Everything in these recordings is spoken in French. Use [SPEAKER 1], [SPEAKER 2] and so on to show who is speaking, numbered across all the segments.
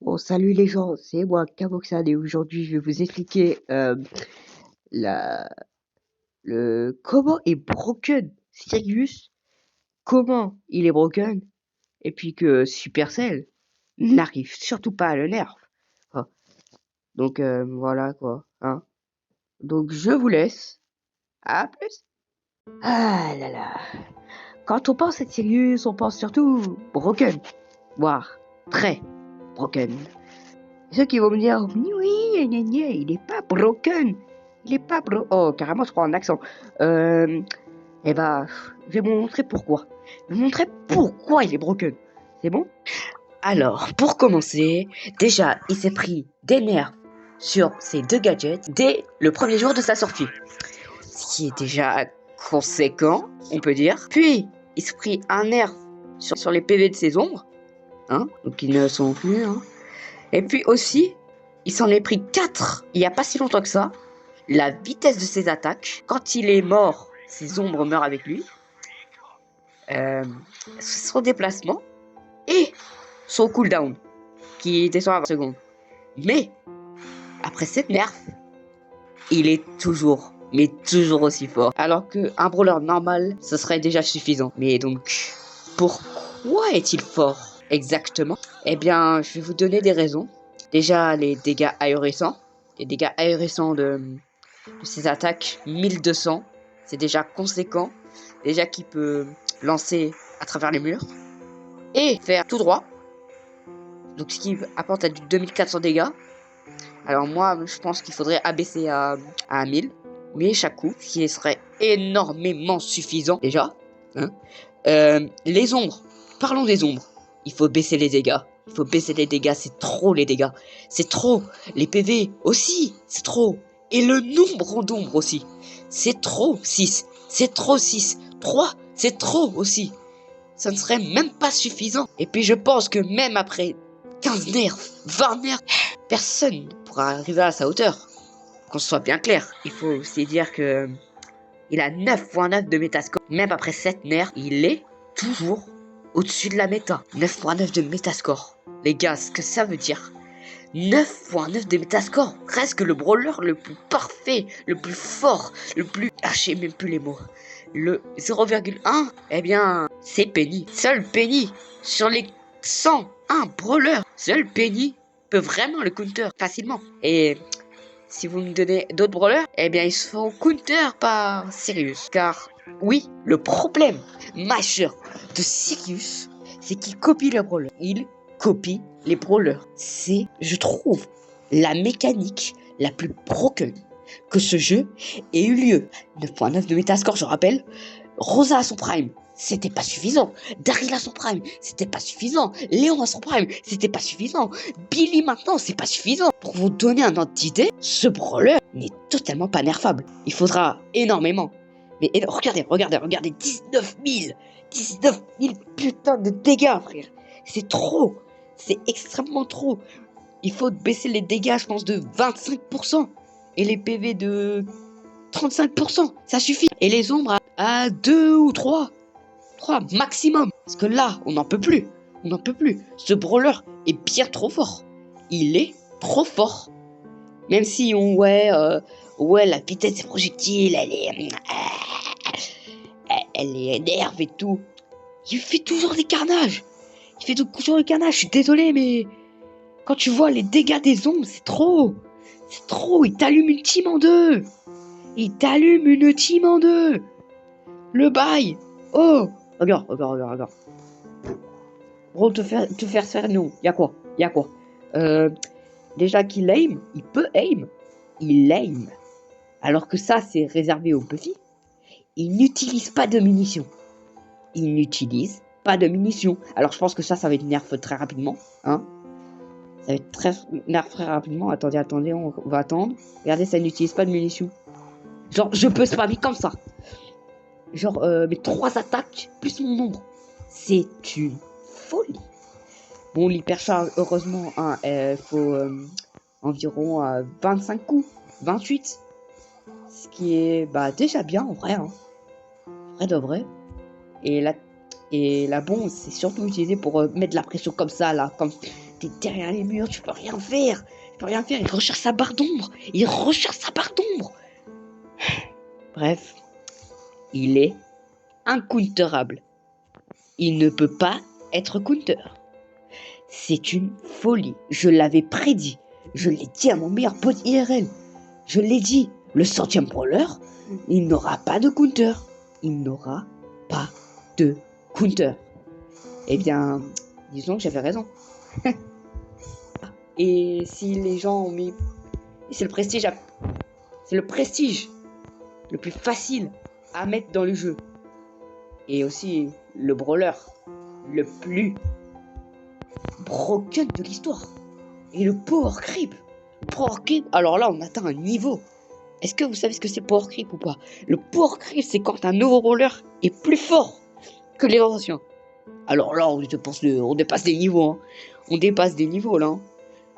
[SPEAKER 1] Bon, salut les gens, c'est moi, Kaboxan, et aujourd'hui je vais vous expliquer la, comment est broken Sirius, comment il est broken, et puis que Supercell n'arrive surtout pas à le nerf. Enfin, donc voilà quoi, hein. Donc je vous laisse, à plus. Ah là là, quand on pense à Sirius, on pense surtout broken, voire très broken. Ceux qui vont me dire, oui, gna, gna, il est pas broken. Il est pas bro... Oh, carrément, je prends un accent. Eh ben, je vais vous montrer pourquoi. Je vais vous montrer pourquoi il est broken. C'est bon? Alors, pour commencer, déjà, il s'est pris des nerfs sur ses deux gadgets dès le premier jour de sa sortie. Ce qui est déjà conséquent, on peut dire. Puis, il s'est pris un nerf sur les PV de ses ombres. Hein, donc ils ne sont plus, hein. Et puis aussi, il s'en est pris 4 il n'y a pas si longtemps que ça. La vitesse de ses attaques, quand il est mort, ses ombres meurent avec lui. Son déplacement et son cooldown, qui descend à 20 secondes. Mais, après cette nerf, il est toujours, mais toujours aussi fort. Alors qu'un brawler normal, ce serait déjà suffisant. Mais donc, pourquoi est-il fort exactement? Eh bien, je vais vous donner des raisons. Déjà, les dégâts ahurissants. Les dégâts ahurissants de ses attaques, 1200. C'est déjà conséquent. Déjà qu'il peut lancer à travers les murs. Et faire tout droit. Donc ce qui apporte à du 2400 dégâts. Alors moi, je pense qu'il faudrait abaisser à 1000. Mais chaque coup, ce qui serait énormément suffisant déjà. Hein. Les ombres. Parlons des ombres. Il faut baisser les dégâts. Il faut baisser les dégâts. C'est trop les dégâts. C'est trop. Les PV aussi. C'est trop. Et le nombre d'ombres aussi. C'est trop 6. C'est trop 6. 3. C'est trop aussi. Ça ne serait même pas suffisant. Et puis je pense que même après 15 nerfs, 20 nerfs, personne ne pourra arriver à sa hauteur. Qu'on soit bien clair. Il faut aussi dire que il a 9.9 de métascore. Même après 7 nerfs, il est toujours au-dessus de la méta. 9.9 de métascore. Les gars, ce que ça veut dire, 9.9 de métascore. Presque le brawler le plus parfait, le plus fort, le plus... Ah, je sais même plus les mots. Le 0,1, eh bien, c'est Penny. Seul Penny sur les 101 brawlers. Seul Penny peut vraiment le counter facilement. Et si vous me donnez d'autres brawlers, eh bien ils se font counter par Sirius. Car oui, le problème majeur de Sirius, c'est qu'il copie les brawlers. Il copie les brawlers. C'est, je trouve, la mécanique la plus broken que ce jeu ait eu lieu. 9.9 de métascore, je rappelle. Rosa à son prime, c'était pas suffisant. Daryl à son prime, c'était pas suffisant. Léon à son prime, c'était pas suffisant. Billy maintenant, c'est pas suffisant. Pour vous donner un ordre d'idée, ce brawler n'est totalement pas nerfable. Il faudra énormément. Mais regardez, 19 000 putain de dégâts, frère. C'est trop. C'est extrêmement trop. Il faut baisser les dégâts, je pense, de 25%. Et les PV de 35%. Ça suffit. Et les ombres à 2 ou 3. 3 maximum. Parce que là, on n'en peut plus. On n'en peut plus. Ce brawler est bien trop fort. Il est trop fort. Même si ouais, la vitesse des projectiles, elle est énerve et tout. Il fait toujours des carnages. Il fait toujours des carnages. Je suis désolé, mais quand tu vois les dégâts des ombres, c'est trop. C'est trop. Il t'allume une team en deux. Il t'allume une team en deux. Le bail. Oh, regarde. Bro, te faire non. Y'a quoi? Déjà qu'il aim, il peut aim. Il aim. Alors que ça, c'est réservé aux petits. Il n'utilise pas de munitions. Alors je pense que ça va être nerf très rapidement. Hein, ça va être nerf très rapidement. Attendez, on va attendre. Regardez, ça n'utilise pas de munitions. Genre, je peux spammer comme ça. Genre, mes 3 attaques plus mon nombre. C'est une folie. Bon, l'hypercharge, heureusement, hein, faut environ 25 coups. 28. Ce qui est déjà bien en vrai. Hein. Vrai de vrai. Et la bombe, c'est surtout utilisé pour mettre de la pression comme ça, là. T'es derrière les murs, tu peux rien faire. Il recherche sa barre d'ombre. Bref, il est incounterable. Il ne peut pas être counter. C'est une folie. Je l'avais prédit. Je l'ai dit à mon meilleur pote IRL. Je l'ai dit. Le 100e brawler, il n'aura pas de counter. Eh bien, disons que j'avais raison. Et si les gens ont mis... C'est le prestige le plus facile à mettre dans le jeu. Et aussi le brawler le plus broken de l'histoire. Et le power creep. Alors là, on atteint un niveau. Est-ce que vous savez ce que c'est power creep ou pas? Le power creep, c'est quand un nouveau brawler est plus fort que les anciens. Alors là, on dépasse des niveaux. Hein. On dépasse des niveaux là. Hein.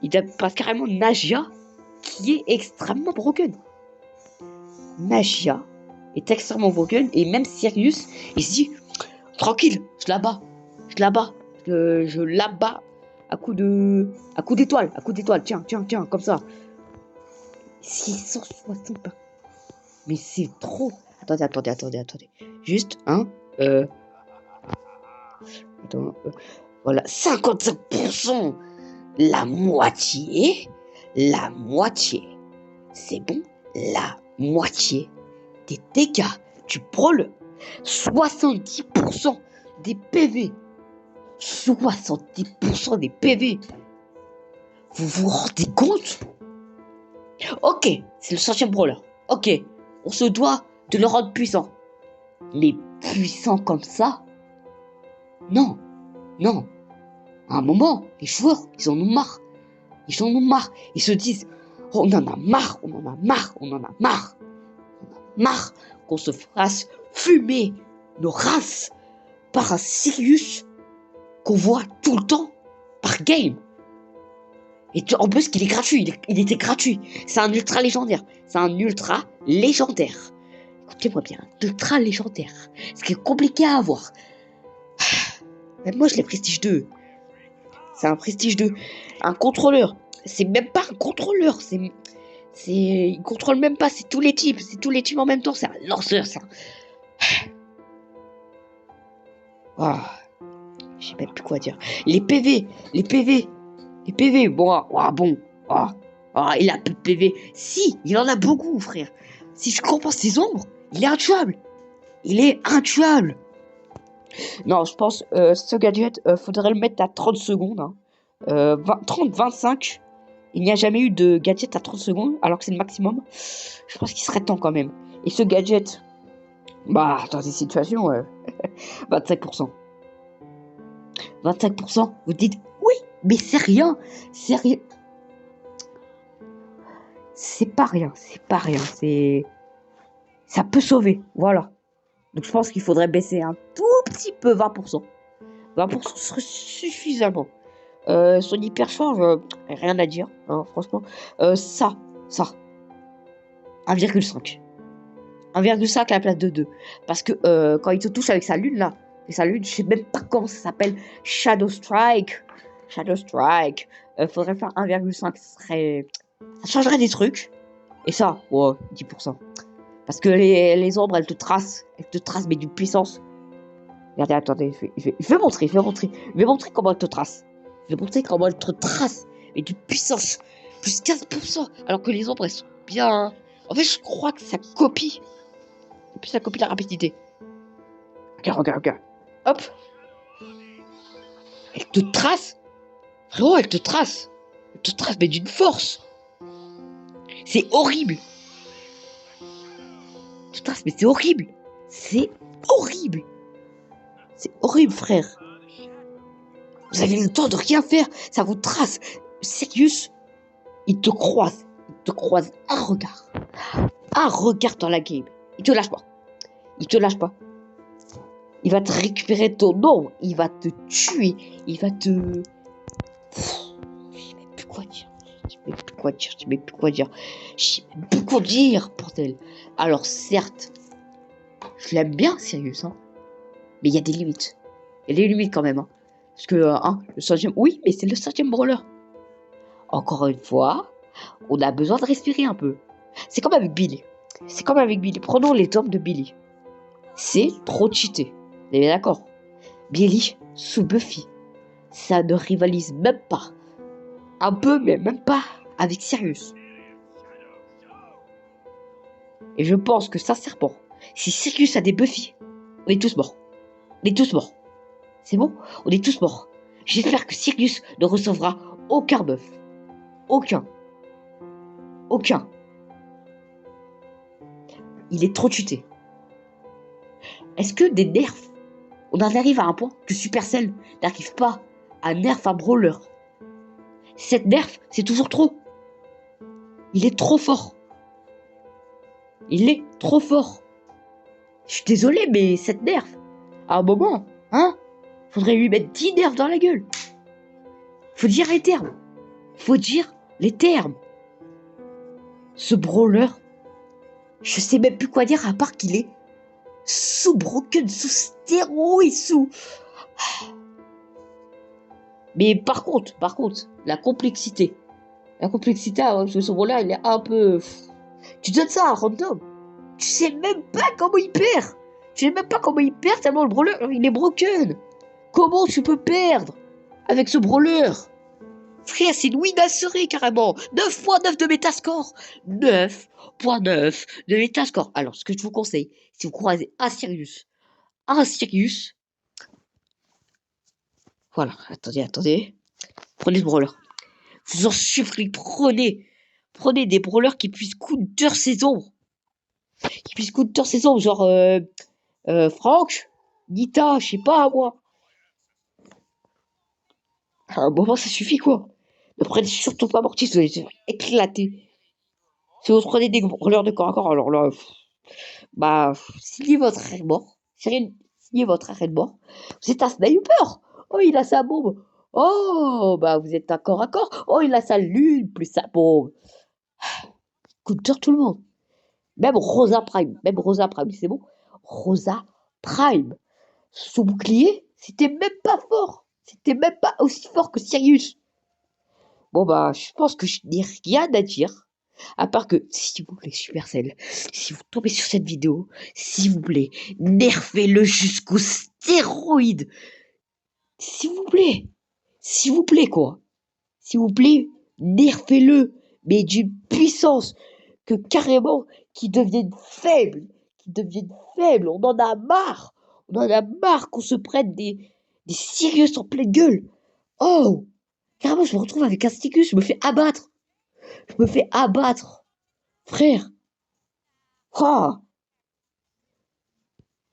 [SPEAKER 1] Il dépasse carrément Nagia, qui est extrêmement broken. Nagia est extrêmement broken. Et même Sirius, il se dit, tranquille, je la bats. Je la bats à coup d'étoile. Tiens, comme ça. 660 pas. Mais c'est trop. Attendez. Juste, hein. Voilà, 55%. La moitié. C'est bon, la moitié des dégâts du brawler. 70% des PV. 70% des PV. Vous vous rendez compte? Ok, c'est le 100e brawler. Ok, on se doit de le rendre puissant. Mais puissant comme ça? Non. À un moment, les joueurs, ils en ont marre. Ils se disent, on en a marre qu'on se fasse fumer nos races par un Sirius qu'on voit tout le temps par game. Et en plus qu'il est gratuit, il était gratuit. C'est un ultra légendaire. Écoutez-moi bien, ultra légendaire. Ce qui est compliqué à avoir. Même moi je l'ai prestige 2. C'est un prestige 2. Un contrôleur. C'est même pas un contrôleur. Il contrôle même pas, c'est tous les types en même temps. C'est un lanceur, ça. Je sais même plus quoi dire. Les PV. Bon. Il a peu de PV. Si, il en a beaucoup, frère. Si je compense ses ombres, il est intuable. Non, je pense ce gadget, faudrait le mettre à 30 secondes. Hein. 30-25. Il n'y a jamais eu de gadget à 30 secondes, alors que c'est le maximum. Je pense qu'il serait temps quand même. Et ce gadget, dans des situations, 25%. 25%, vous dites, oui, mais c'est rien. C'est pas rien. Ça peut sauver, voilà. Donc je pense qu'il faudrait baisser un tout petit peu, 20%. 20% serait suffisamment. Son hypercharge, rien à dire, hein, franchement. Ça. 1,5. 1,5 à la place de 2. Parce que quand il te touche avec sa lune, là, je sais même pas comment ça s'appelle. Shadow Strike. Faudrait faire 1,5. Ça changerait des trucs. Et ça, 10%. Parce que les ombres, elles te tracent, mais d'une puissance. Regardez, attendez, je vais montrer comment elles te tracent. Mais d'une puissance. Plus 15%. Alors que les ombres, elles sont bien. En fait, je crois que ça copie. Et puis ça copie la rapidité. Regarde. Hop. Elle te trace. Frérot, elle te trace, mais d'une force. C'est horrible. Mais c'est horrible. C'est horrible, frère. Vous avez le temps de rien faire. Ça vous trace. Sirius, il te croise un regard. Dans la game. Il te lâche pas. Il va te récupérer ton nom. Il va te tuer. Il va te... Je sais même plus quoi dire. Bordel. Alors certes, je l'aime bien, Sirius, hein. Mais il y a des limites. Quand même, hein. Parce que, le 5e, oui, mais c'est le 5e brawler. Encore une fois, on a besoin de respirer un peu. C'est comme avec Billy. C'est comme avec Billy. Prenons l'exemple de Billy. C'est trop cheaté. Vous êtes d'accord? Billy sous Buffy, ça ne rivalise même pas. Un peu, mais même pas avec Sirius. Et je pense que sincèrement, si Sirius a des Buffy, on est tous morts. On est tous morts. C'est bon? On est tous morts. J'espère que Sirius ne recevra aucun buff. Aucun. Aucun. Il est trop cheaté. Est-ce que des nerfs, on en arrive à un point que Supercell n'arrive pas à nerf un brawler? Cette nerf, c'est toujours trop. Il est trop fort. Il est trop fort. Je suis désolé, mais cette nerf, à un moment, hein, faudrait lui mettre 10 nerfs dans la gueule. Faut dire les termes. Faut dire les termes. Ce brawler, je sais même plus quoi dire à part qu'il est sous broken, sous stéroïdes, sous... Mais par contre, la complexité. La complexité, parce que ce brawler, il est un peu... Tu donnes ça à random. Tu sais même pas comment il perd. Tu sais même pas comment il perd tellement le brawler, il est broken. Comment tu peux perdre avec ce brawler? Frère, c'est une win assurée carrément. 9.9 de métascore. 9.9 de métascore. Alors, ce que je vous conseille, si vous croisez un Sirius, voilà, attendez. Prenez ce brawler. Je vous en supplie, prenez des brawlers qui puissent counter ses ombres. Qui puissent counter ses ombres, genre Franck, Nita, je sais pas moi. À un moment, ça suffit quoi. Ne prenez surtout pas Mortis, vous allez se faire éclater. Si vous prenez des brawlers de corps à corps, alors là, signez votre arrêt de mort. Signez votre arrêt de mort. Vous êtes un sniper. Oh, il a sa bombe. Oh, vous êtes un corps à corps. Oh, il a sa lune plus sa bombe. Counter tout le monde. Même Rosa Prime, c'est bon. Rosa Prime. Son bouclier, c'était même pas fort. C'était même pas aussi fort que Sirius. Bon, je pense que je n'ai rien à dire. À part que, s'il vous plaît, Supercell, si vous tombez sur cette vidéo, s'il vous plaît, nerfez-le jusqu'au stéroïde. S'il vous plaît, quoi. S'il vous plaît, nerfez-le, mais d'une puissance que carrément, qui devienne faible. On en a marre. On en a marre qu'on se prenne des Sirius en pleine gueule. Oh, carrément, je me retrouve avec un Sticus, je me fais abattre. Frère. Oh,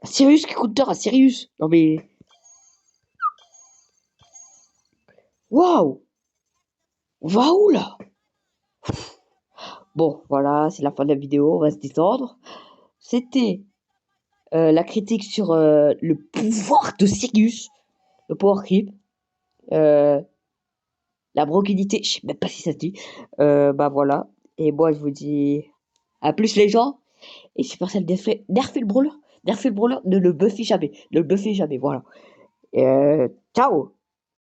[SPEAKER 1] un Sirius qui counter un Sirius. Non mais... Waouh. On va où là? Bon, voilà, c'est la fin de la vidéo, on va se détendre. C'était la critique sur le pouvoir de Sirius, le power creep, la broquinité, je sais même pas si ça se dit. Voilà. Et moi, je vous dis à plus les gens. Et c'est pour ça nerfez le brawler. Ne le buffez jamais. Voilà. Et, ciao.